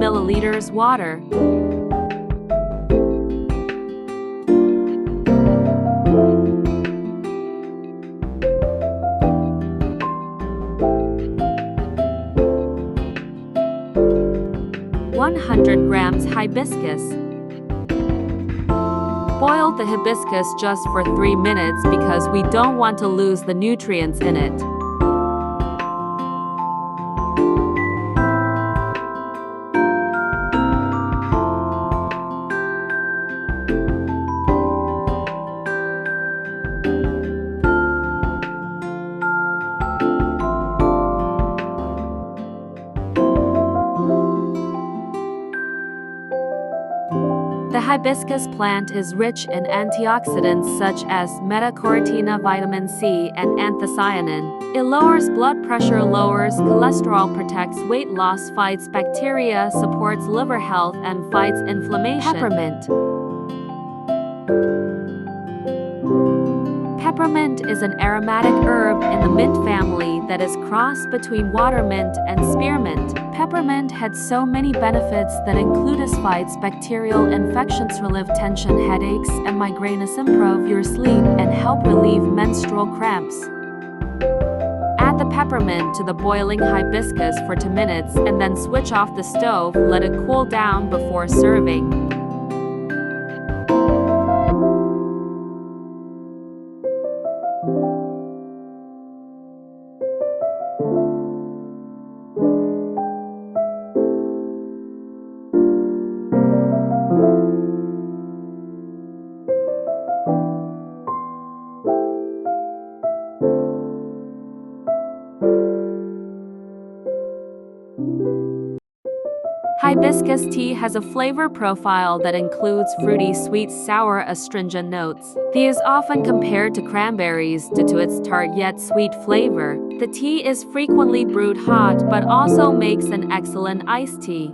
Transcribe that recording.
milliliters water. 100 grams hibiscus. Boil the hibiscus just for 3 minutes because we don't want to lose the nutrients in it. The hibiscus plant is rich in antioxidants such as beta-carotene, vitamin C, and anthocyanin. It lowers blood pressure, lowers cholesterol, protects weight loss, fights bacteria, supports liver health, and fights inflammation. Peppermint. Peppermint is an aromatic herb in the mint family that is crossed between watermint and spearmint. Peppermint had so many benefits that include fights bacterial infections, relieve tension, headaches, and migraines, improve your sleep, and help relieve menstrual cramps. Add the peppermint to the boiling hibiscus for 2 minutes and then switch off the stove. Let it cool down before serving. Hibiscus tea has a flavor profile that includes fruity, sweet, sour, astringent notes. Tea is often compared to cranberries due to its tart yet sweet flavor. The tea is frequently brewed hot but also makes an excellent iced tea.